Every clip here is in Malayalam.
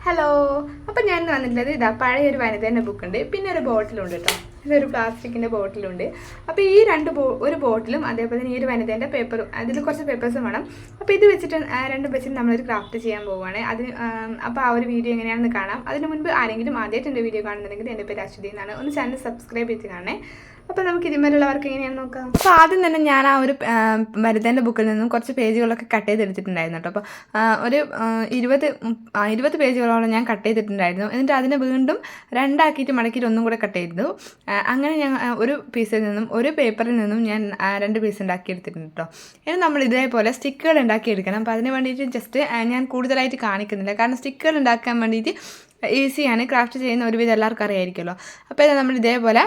ഹലോ. അപ്പം ഞാൻ വന്നിട്ടുള്ളത് ഇതാ പഴയൊരു വനിതേൻ്റെ ബുക്കുണ്ട്, പിന്നെ ഒരു ബോട്ടിലുണ്ട് കേട്ടോ. ഇതൊരു പ്ലാസ്റ്റിക്കിൻ്റെ ബോട്ടിലുണ്ട്. അപ്പോൾ ഈ ഒരു ബോട്ടിലും അതേപോലെ തന്നെ ഈ ഒരു വനിതേൻ്റെ പേപ്പറും, അതിൽ കുറച്ച് പേപ്പേഴ്സും വേണം. അപ്പോൾ ഇത് വെച്ചിട്ട് രണ്ടും വെച്ചിട്ട് നമ്മളൊരു ക്രാഫ്റ്റ് ചെയ്യാൻ പോവുകയാണ്. അപ്പോൾ ആ ഒരു വീഡിയോ എങ്ങനെയാണെന്ന് കാണാം. അതിന് മുൻപ് ആരെങ്കിലും ആദ്യമായിട്ട് എൻ്റെ വീഡിയോ കാണുന്നുണ്ടെങ്കിൽ എൻ്റെ പേര് അശ്വതി എന്നാണ്. ഒന്ന് ചാനൽ സബ്സ്ക്രൈബ് ചെയ്ത് കാണണേ. അപ്പോൾ നമുക്ക് ഇതിന്മേലുള്ളവർക്ക് എങ്ങനെയാണെന്ന് നോക്കാം. അപ്പോൾ ആദ്യം തന്നെ ഞാൻ ആ ഒരു വനിതേൻ്റെ ബുക്കിൽ നിന്നും കുറച്ച് പേജുകളൊക്കെ കട്ട് ചെയ്തെടുത്തിട്ടുണ്ടായിരുന്നു കേട്ടോ. അപ്പോൾ ഒരു 20 പേജുകളോളം ഞാൻ കട്ട് ചെയ്തിട്ടുണ്ടായിരുന്നു. എന്നിട്ട് അതിനെ വീണ്ടും രണ്ടാക്കിയിട്ട് മടക്കിയിട്ട് ഒന്നും കൂടെ കട്ട് ചെയ്തു. അങ്ങനെ ഞാൻ ഒരു പീസിൽ നിന്നും ഒരു പേപ്പറിൽ നിന്നും ഞാൻ 2 പീസ് ഉണ്ടാക്കിയെടുത്തിട്ടുണ്ട് കേട്ടോ. ഇനി നമ്മൾ ഇതേപോലെ സ്റ്റിക്കുകൾ ഉണ്ടാക്കിയെടുക്കണം. അപ്പോൾ അതിന് വേണ്ടിയിട്ട് ജസ്റ്റ് ഞാൻ കൂടുതലായിട്ട് കാണിക്കുന്നില്ല, കാരണം സ്റ്റിക്കുകൾ ഉണ്ടാക്കാൻ വേണ്ടിയിട്ട് ഈസിയാണ്. ക്രാഫ്റ്റ് ചെയ്യുന്ന ഒരുവിധം എല്ലാവർക്കും അറിയായിരിക്കുമല്ലോ. അപ്പോൾ ഇത് നമ്മൾ ഇതേപോലെ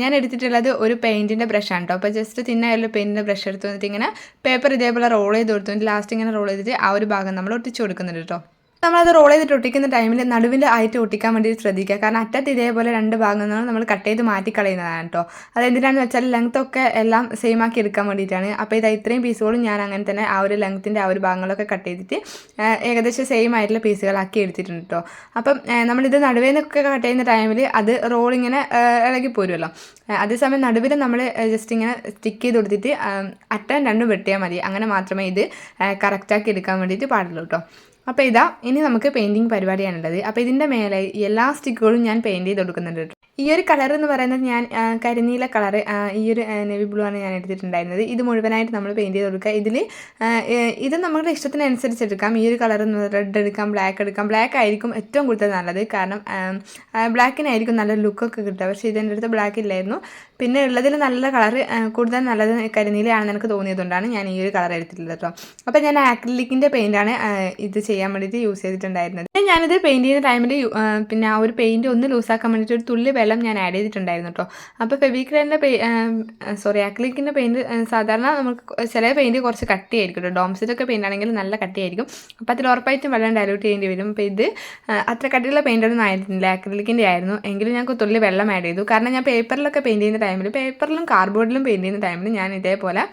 ഞാൻ എടുത്തിട്ടുള്ളത് ഒരു പെയിൻറ്റിൻ്റെ ബ്രഷാണ് കേട്ടോ. അപ്പോൾ ജസ്റ്റ് തിന്നായുള്ള പെയിൻറ്റിൻ്റെ ബ്രഷ് എടുത്ത് വന്നിട്ട് ഇങ്ങനെ പേപ്പർ ഇതേപോലെ റോൾ ചെയ്ത് കൊടുത്തിട്ട് ലാസ്റ്റ് ഇങ്ങനെ റോൾ ചെയ്തിട്ട് ആ ഒരു ഭാഗം നമ്മൾ ഒട്ടിച്ചു കൊടുക്കുന്നുണ്ട് കേട്ടോ. നമ്മളത് റോൾ ചെയ്തിട്ട് ഒട്ടിക്കുന്ന ടൈമിൽ നടുവിൽ ആയിട്ട് ഒട്ടിക്കാൻ വേണ്ടി ശ്രദ്ധിക്കുക, കാരണം അറ്റത്ത് ഇതേപോലെ 2 ഭാഗങ്ങളും നമ്മൾ കട്ട് ചെയ്ത് മാറ്റിക്കളയുന്നതാണ് കേട്ടോ. അതെന്തിനാണെന്ന് വെച്ചാൽ ലെങ്ത്തൊക്കെ എല്ലാം സെയിം ആക്കി എടുക്കാൻ വേണ്ടിയിട്ടാണ്. അപ്പോൾ ഇത് ഇത്രയും പീസുകളും ഞാൻ അങ്ങനെ തന്നെ ആ ഒരു ലെങ്ത്തിൻ്റെ ആ ഒരു ഭാഗങ്ങളൊക്കെ കട്ട് ചെയ്തിട്ട് ഏകദേശം സെയിം ആയിട്ടുള്ള പീസുകളാക്കി എടുത്തിട്ടുണ്ട് കേട്ടോ. അപ്പം നമ്മളിത് നടുവിൽ നിന്നൊക്കെ കട്ട് ചെയ്യുന്ന ടൈമിൽ അത് റോളിങ്ങനെ ഇളകി പോരുമല്ലോ. അതേസമയം നടുവിൽ നമ്മൾ ജസ്റ്റ് ഇങ്ങനെ സ്റ്റിക്ക് ചെയ്ത് കൊടുത്തിട്ട് അറ്റം 2 വെട്ടിയാൽ മതി. അങ്ങനെ മാത്രമേ ഇത് കറക്റ്റാക്കി എടുക്കാൻ വേണ്ടിയിട്ട് പാടുള്ളൂ കേട്ടോ. അപ്പോൾ ഇനി നമുക്ക് പെയിൻറ്റിങ് പരിപാടിയാണുള്ളത്. അപ്പോൾ ഇതിൻ്റെ മേലെ എല്ലാ സ്റ്റിക്കുകളും ഞാൻ പെയിൻറ്റ് ചെയ്ത് കൊടുക്കുന്നുണ്ട് കേട്ടോ. ഈ ഒരു കളർ എന്ന് പറയുന്നത് ഞാൻ കരിനീല കളർ, ഈ ഒരു നേവി ബ്ലൂ ആണ് ഞാൻ എടുത്തിട്ടുണ്ടായിരുന്നത്. ഇത് മുഴുവനായിട്ട് നമ്മൾ പെയിൻറ്റ് ചെയ്ത് കൊടുക്കുക. ഇത് നമ്മുടെ ഇഷ്ടത്തിനനുസരിച്ച് എടുക്കാം. ഈ ഒരു കളർ റെഡ് എടുക്കാം, ബ്ലാക്ക് എടുക്കാം. ബ്ലാക്ക് ആയിരിക്കും ഏറ്റവും കൂടുതൽ നല്ലത്, കാരണം ബ്ലാക്കിനായിരിക്കും നല്ല ലുക്കൊക്കെ കിട്ടുക. പക്ഷേ ഇതിൻ്റെ അടുത്ത് ബ്ലാക്ക് ഇല്ലായിരുന്നു. പിന്നെ ഉള്ളതിൽ നല്ല കളർ കൂടുതൽ നല്ലത് കരിനീലയാണെന്ന് എനിക്ക് തോന്നിയതുകൊണ്ടാണ് ഞാൻ ഈ ഒരു കളർ എടുത്തിട്ടുള്ളത് കേട്ടോ. അപ്പോൾ ഞാൻ ആക്രിലിക്കിൻ്റെ പെയിൻറ്റാണ് ഇത് ചെയ്യാൻ വേണ്ടിയിട്ട് യൂസ് ചെയ്തിട്ടുണ്ടായിരുന്നത്. ഞാനിത് പെയിൻറ്റ് ചെയ്യുന്ന ടൈമിൽ പിന്നെ ആ ഒരു പെയിൻറ്റ് ഒന്ന് ലൂസാക്കാൻ വേണ്ടിയിട്ട് ഒരു തുള്ളി വെള്ളം ഞാൻ ആഡ് ചെയ്തിട്ടുണ്ടായിരുന്നു കേട്ടോ. അപ്പോൾ ഫെവിക്രിലിൻ്റെ ആക്രിലിക്കിൻ്റെ പെയിൻറ്റ് സാധാരണ നമുക്ക് ചില പെയിൻറ്റ് കുറച്ച് കട്ടിയായിരിക്കും കേട്ടോ. ഡോംസിലൊക്കെ പെയിൻ്റ് ആണെങ്കിൽ നല്ല കട്ടിയായിരിക്കും. അപ്പോൾ അതിൽ ഉറപ്പായിട്ടും വെള്ളം ഡയലൂട്ട് ചെയ്യേണ്ടി വരും. അപ്പോൾ ഇത് അത്ര കട്ടിയുള്ള പെയിൻ്റൊന്നും ആയിരുന്നില്ല, ആക്രിലിക്കിൻ്റെ ആയിരുന്നു. എങ്കിലും ഞാൻ തുള്ളി വെള്ളം ആഡ് ചെയ്തു, കാരണം ഞാൻ പേപ്പറിലൊക്കെ പെയിൻറ്റ് ചെയ്യുന്ന ടൈമിൽ, പേപ്പറിലും കാർഡ്ബോർഡിലും പെയിൻറ്റ് ചെയ്യുന്ന ടൈമിൽ ഞാൻ ഇതേപോലെ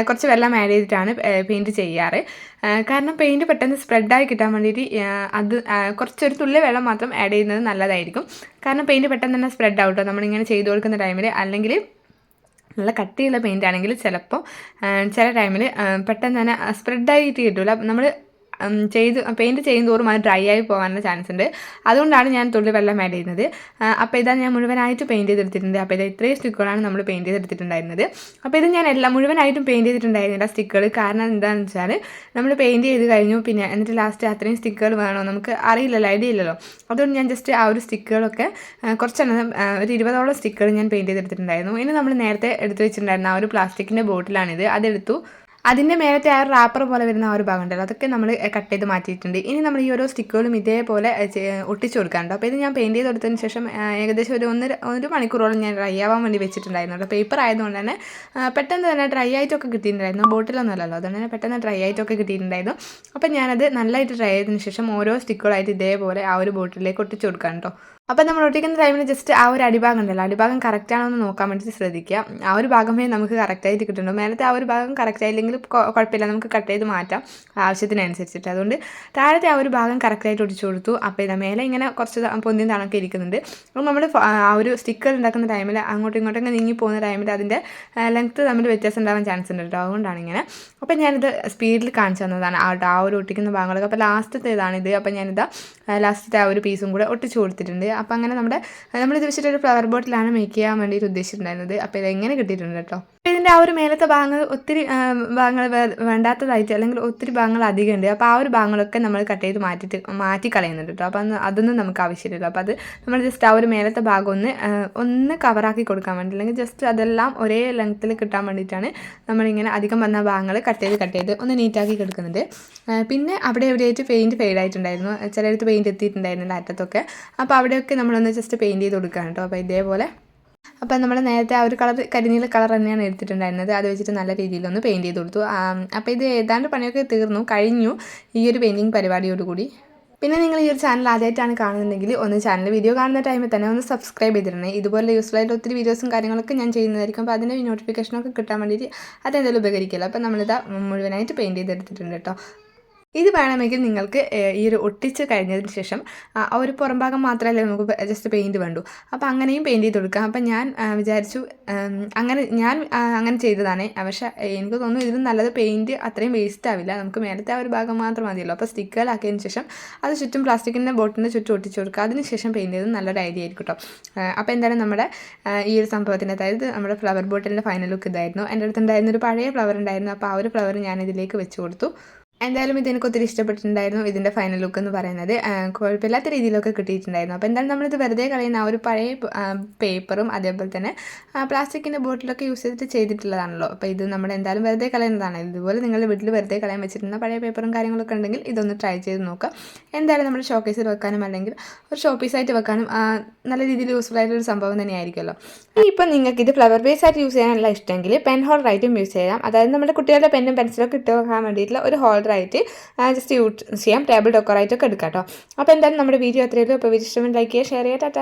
കുറച്ച് വെള്ളം ആഡ് ചെയ്തിട്ടാണ് പെയിൻറ്റ് ചെയ്യാറ്. കാരണം പെയിൻറ്റ് പെട്ടെന്ന് സ്പ്രെഡായി കിട്ടാൻ വേണ്ടിയിട്ട് അത് കുറച്ചൊരു തുള്ളി വെള്ളം മാത്രം ആഡ് ചെയ്യുന്നത് നല്ലതായിരിക്കും. കാരണം പെയിൻറ്റ് പെട്ടെന്ന് തന്നെ സ്പ്രെഡ് ആവും കേട്ടോ നമ്മളിങ്ങനെ ചെയ്ത് കൊടുക്കുന്ന ടൈമിൽ. അല്ലെങ്കിൽ നല്ല കട്ടിയുള്ള പെയിൻ്റ് ആണെങ്കിൽ ചിലപ്പോൾ ചില ടൈമിൽ പെട്ടെന്ന് തന്നെ സ്പ്രെഡായിട്ട് കിട്ടില്ല. നമ്മൾ പെയിൻറ്റ് ചെയ്യുന്നതോറും അത് ഡ്രൈ ആയി പോകാനുള്ള ചാൻസ് ഉണ്ട്. അതുകൊണ്ടാണ് ഞാൻ തുള്ളി വെള്ളം ആഡ് ചെയ്യുന്നത്. അപ്പോൾ ഇതാ ഞാൻ മുഴുവനായിട്ട് പെയിൻറ്റ് ചെയ്തെടുത്തിട്ടുണ്ട്. അപ്പോൾ ഇത് ഇത്രയും സ്റ്റിക്കുകളാണ് നമ്മൾ പെയിൻറ്റ് ചെയ്തെടുത്തിട്ടുണ്ടായിരുന്നത്. അപ്പോൾ ഇത് ഞാൻ മുഴുവനായിട്ടും പെയിൻറ്റ് ചെയ്തിട്ടുണ്ടായിരുന്നില്ല സ്റ്റിക്കുകൾ. കാരണം എന്താണെന്ന് വെച്ചാൽ നമ്മൾ പെയിൻറ്റ് ചെയ്ത് കഴിഞ്ഞു, പിന്നെ എന്നിട്ട് ലാസ്റ്റ് അത്രയും സ്റ്റിക്കുകൾ വേണോ നമുക്ക് അറിയില്ലല്ലോ, ഐഡിയ ഇല്ലല്ലോ. അതുകൊണ്ട് ഞാൻ ജസ്റ്റ് ആ ഒരു സ്റ്റിക്കുകളൊക്കെ കുറച്ചെണ്ണം ഒരു 20ഓളം സ്റ്റിക്കുകൾ ഞാൻ പെയിൻറ്റ് ചെയ്തെടുത്തിട്ടുണ്ടായിരുന്നു. ഇനി നമ്മൾ നേരത്തെ എടുത്ത് വെച്ചിട്ടുണ്ടായിരുന്ന ആ ഒരു പ്ലാസ്റ്റിക്കിൻ്റെ ബോട്ടിലാണിത്. അതെടുത്തു. അതിൻ്റെ മേലത്തെ ആ ഒരു റാപ്പർ പോലെ വരുന്ന ആ ഒരു ഭാഗം ഉണ്ടല്ലോ, അതൊക്കെ നമ്മൾ കട്ട് ചെയ്ത് മാറ്റിയിട്ടുണ്ട്. ഇനി നമ്മൾ ഈ ഓരോ സ്റ്റിക്കുകളും ഇതേപോലെ ഒട്ടിച്ചു കൊടുക്കാറുണ്ട്. അപ്പോൾ ഇത് ഞാൻ പെയിൻറ്റ് ചെയ്ത് കൊടുത്തതിന് ശേഷം ഏകദേശം ഒരു മണിക്കൂറോളം ഞാൻ ഡ്രൈ ആവാൻ വേണ്ടി വെച്ചിട്ടുണ്ടായിരുന്നു കേട്ടോ. പേപ്പർ ആയതുകൊണ്ട് തന്നെ പെട്ടെന്ന് തന്നെ ഡ്രൈ ആയിട്ടൊക്കെ കിട്ടിയിട്ടുണ്ടായിരുന്നു. ബോട്ടിലൊന്നും അല്ലല്ലോ, അതുകൊണ്ട് തന്നെ പെട്ടെന്ന് ഡ്രൈ ആയിട്ടൊക്കെ കിട്ടിയിട്ടുണ്ടായിരുന്നു. അപ്പോൾ ഞാനത് നല്ലതായിട്ട് ഡ്രൈ ചെയ്തതിന് ശേഷം ഓരോ സ്റ്റിക്കുകളായിട്ട് ഇതേപോലെ ആ ഒരു ബോട്ടിലേക്ക് ഒട്ടിച്ചു കൊടുക്കാം കേട്ടോ. അപ്പോൾ നമ്മൾ ഒട്ടിക്കുന്ന ടൈമിൽ ജസ്റ്റ് ആ ഒരു അടിഭാഗം ഉണ്ടല്ലോ, അടിഭാഗം കറക്റ്റാണോ എന്ന് നോക്കാൻ വേണ്ടിയിട്ട് ശ്രദ്ധിക്കുക. ആ ഒരു ഭാഗമേ നമുക്ക് കറക്റ്റായിട്ട് കിട്ടുന്നുണ്ടോ. മേലത്തെ ആ ഒരു ഭാഗം കറക്റ്റ് ആയില്ലെങ്കിൽ കുഴപ്പമില്ല, നമുക്ക് കട്ട് ചെയ്ത് മാറ്റാം ആവശ്യത്തിനനുസരിച്ചിട്ട്. അതുകൊണ്ട് താഴത്തെ ആ ഒരു ഭാഗം കറക്റ്റായിട്ട് ഒട്ടിച്ചു കൊടുത്തു. അപ്പോൾ ഇതാ മേലെ ഇങ്ങനെ കുറച്ച് പൊന്തിയും തണൊക്കെ ഇരിക്കുന്നുണ്ട്. അപ്പോൾ നമ്മൾ ആ ഒരു സ്റ്റിക്കർ ഉണ്ടാക്കുന്ന ടൈമിൽ അങ്ങോട്ടും ഇങ്ങോട്ടൊക്കെ നീങ്ങി പോകുന്ന ടൈമിൽ അതിൻ്റെ ലെങ്ത്ത് തമ്മിൽ വ്യത്യാസം ഉണ്ടാവാൻ ചാൻസ് ഉണ്ട് കേട്ടോ. അതുകൊണ്ടാണ് ഇങ്ങനെ. അപ്പോൾ ഞാനിത് സ്പീഡിൽ കാണിച്ചു തന്നതാണ് ആ ഒരു ഒട്ടിക്കുന്ന ഭാഗങ്ങളൊക്കെ. അപ്പോൾ ലാസ്റ്റത്തെ ഇതാണിത്. അപ്പോൾ ഞാനിതാ ലാസ്റ്റത്തെ ആ ഒരു പീസും കൂടെ ഒട്ടിച്ചു കൊടുത്തിട്ടുണ്ട്. അപ്പോൾ അങ്ങനെ നമ്മളിത് വെച്ചിട്ടൊരു ഫ്ലവർ ബോട്ടിലാണ് മേക്ക് ചെയ്യാൻ വേണ്ടിയിട്ട് ഉദ്ദേശിച്ചിട്ടുണ്ടായിരുന്നത്. അപ്പോൾ ഇതെങ്ങനെ കിട്ടിയിട്ടുണ്ട് കേട്ടോ. അപ്പോൾ ഇതിൻ്റെ ആ ഒരു മേലത്തെ ഭാഗങ്ങൾ ഒത്തിരി ഭാഗങ്ങൾ വേണ്ടാത്തതായിട്ട്, അല്ലെങ്കിൽ ഒത്തിരി ഭാഗങ്ങൾ അധികം ഉണ്ട്. അപ്പോൾ ആ ഒരു ഭാഗങ്ങളൊക്കെ നമ്മൾ കട്ട് ചെയ്ത് മാറ്റി കളയുന്നുണ്ട് കേട്ടോ. അപ്പോൾ അതൊന്നും നമുക്ക് ആവശ്യമില്ല. അപ്പോൾ അത് നമ്മൾ ജസ്റ്റ് ആ ഒരു മേലത്തെ ഭാഗം ഒന്ന് കവറാക്കി കൊടുക്കാൻ വേണ്ടി, അല്ലെങ്കിൽ ജസ്റ്റ് അതെല്ലാം ഒരേ ലെങ്ത്തിൽ കിട്ടാൻ വേണ്ടിയിട്ടാണ് നമ്മളിങ്ങനെ അധികം വന്ന ഭാഗങ്ങൾ കട്ട് ചെയ്ത് ഒന്ന് നീറ്റാക്കി കൊടുക്കുന്നുണ്ട്. പിന്നെ അവിടെ എവിടെയായിട്ട് പെയിൻറ്റ് ഫെയ്ഡായിട്ടുണ്ടായിരുന്നു, ചിലയിടത്ത് പെയിൻറ്റ് എത്തിയിട്ടുണ്ടായിരുന്നില്ല അറ്റത്തൊക്കെ. അപ്പോൾ അവിടെയൊക്കെ നമ്മളൊന്ന് ജസ്റ്റ് പെയിൻറ്റ് ചെയ്ത് കൊടുക്കുകയാണ് കേട്ടോ. അപ്പോൾ ഇതേപോലെ അപ്പോൾ നമ്മൾ നേരത്തെ ആ ഒരു കരിനീല കളർ തന്നെയാണ് എടുത്തിട്ടുണ്ടായിരുന്നത്. അത് വെച്ചിട്ട് നല്ല രീതിയിലൊന്ന് പെയിൻറ്റ് ചെയ്ത് കൊടുത്തു. അപ്പോൾ ഇത് ഏതാണ്ട് പണിയൊക്കെ കഴിഞ്ഞു ഈ ഒരു പെയിൻറ്റിങ് പരിപാടിയോടുകൂടി. പിന്നെ നിങ്ങൾ ഈ ഒരു ചാനൽ ആദ്യമായിട്ടാണ് കാണുന്നുണ്ടെങ്കിൽ ഒന്ന് ചാനൽ വീഡിയോ കാണുന്ന ടൈമിൽ തന്നെ ഒന്ന് സബ്സ്ക്രൈബ് ചെയ്തിടണേ. ഇതുപോലെ യൂസ്ഫുൾ ആയിട്ട് ഒത്തിരി വീഡിയോസും കാര്യങ്ങളൊക്കെ ഞാൻ ചെയ്യുന്നതായിരിക്കും. അപ്പോൾ അതിൻ്റെ നോട്ടിഫിക്കേഷനൊക്കെ കിട്ടാൻ വേണ്ടിയിട്ട് അതെന്തായാലും ഉപകരിക്കില്ല. അപ്പോൾ നമ്മളിത് മുഴുവനായിട്ട് പെയിൻറ്റ് ചെയ്തെടുത്തിട്ടുണ്ട് കേട്ടോ. ഇത് വേണമെങ്കിൽ നിങ്ങൾക്ക് ഈ ഒരു ഒട്ടിച്ച് കഴിഞ്ഞതിന് ശേഷം ആ ഒരു പുറം ഭാഗം മാത്രമല്ലേ നമുക്ക് ജസ്റ്റ് പെയിൻറ്റ് വേണ്ടു. അപ്പോൾ അങ്ങനെയും പെയിൻറ്റ് ചെയ്ത് കൊടുക്കാം. അപ്പം ഞാൻ വിചാരിച്ചു അങ്ങനെ ചെയ്തതാണ്. പക്ഷേ എനിക്ക് തോന്നുന്നു ഇതിലും നല്ലത് പെയിൻറ്റ് അത്രയും വേസ്റ്റ് ആവില്ല. നമുക്ക് മേലത്തെ ആ ഒരു ഭാഗം മാത്രം മതിയല്ലോ. അപ്പോൾ സ്റ്റിക്കുകളാക്കിയതിന് ശേഷം അത് ചുറ്റും പ്ലാസ്റ്റിക്കിൻ്റെ ബോട്ടിലിൻ്റെ ചുറ്റും ഒട്ടിച്ച് കൊടുക്കുക. അതിന് ശേഷം പെയിൻറ്റ് ചെയ്ത് നല്ലൊരു ഐഡിയ ആയിരിക്കും കേട്ടോ. അപ്പോൾ എന്തായാലും നമ്മുടെ ഈ ഒരു സംഭവത്തിൻ്റെ, അതായത് നമ്മുടെ ഫ്ലവർ ബോട്ടിലിൻ്റെ ഫൈനൽ ലുക്ക് ഇതായിരുന്നു. എൻ്റെ അടുത്തുണ്ടായിരുന്ന ഒരു പഴയ ഫ്ലവർ ഉണ്ടായിരുന്നു. അപ്പോൾ ആ ഒരു ഫ്ലവർ ഞാൻ ഇതിലേക്ക് വെച്ച് കൊടുത്തു. എന്തായാലും ഇതെനിക്ക് ഒത്തിരി ഇഷ്ടപ്പെട്ടിട്ടുണ്ടായിരുന്നു. ഇതിൻ്റെ ഫൈനൽ ലുക്ക് എന്ന് പറയുന്നത് കുഴപ്പമില്ലാത്ത രീതിയിലൊക്കെ കിട്ടിയിട്ടുണ്ടായിരുന്നു. അപ്പോൾ എന്തായാലും നമ്മളിത് വെറുതെ കളയുന്ന ആ ഒരു പഴയ പേപ്പറും അതേപോലെ തന്നെ പ്ലാസ്റ്റിക്കിൻ്റെ ബോട്ടിലൊക്കെ യൂസ് ചെയ്തിട്ടുള്ളതാണല്ലോ. അപ്പോൾ ഇത് നമ്മൾ എന്തായാലും വെറുതെ കളയുന്നതാണ്. ഇതുപോലെ നിങ്ങളുടെ വീട്ടിൽ വെറുതെ കളയാൻ വെച്ചിരുന്ന പഴയ പേപ്പറും കാര്യങ്ങളൊക്കെ ഉണ്ടെങ്കിൽ ഇതൊന്ന് ട്രൈ ചെയ്ത് നോക്കാം. എന്തായാലും നമ്മുടെ ഷോക്കേസിൽ വെക്കാനും അല്ലെങ്കിൽ ഒരു ഷോ പീസായിട്ട് വെക്കാനും നല്ല രീതിയിൽ യൂസ്ഫുൾ ആയിട്ടൊരു സംഭവം തന്നെയായിരിക്കുമല്ലോ. ഇപ്പം നിങ്ങൾക്ക് ഇത് ഫ്ലവർ ബേസ് ആയിട്ട് യൂസ് ചെയ്യാനുള്ള ഇഷ്ടമെങ്കിൽ പെൻ ഹോൾഡറായിട്ടും യൂസ് ചെയ്യാം. അതായത് നമ്മുടെ കുട്ടികളുടെ പെന്നും പെൻസിലൊക്കെ ഇട്ട് വെക്കാൻ വേണ്ടിയിട്ടുള്ള ഒരു ഹോൾഡർ ആയിട്ട് ജസ്റ്റ് യൂസ് ചെയ്യാം. ടേബിൾ ഡെക്കോറായിട്ടൊക്കെ എടുക്കാം കേട്ടോ. അപ്പോൾ എന്തായാലും നമ്മുടെ വീഡിയോ അത്രയേ ഉള്ളൂ. അപ്പോൾ വീഡിയോ ഇഷ്ടമെങ്കിൽ ലൈക്ക് ചെയ്യുക, ഷെയർ ചെയ്യുക. ടാറ്റാ.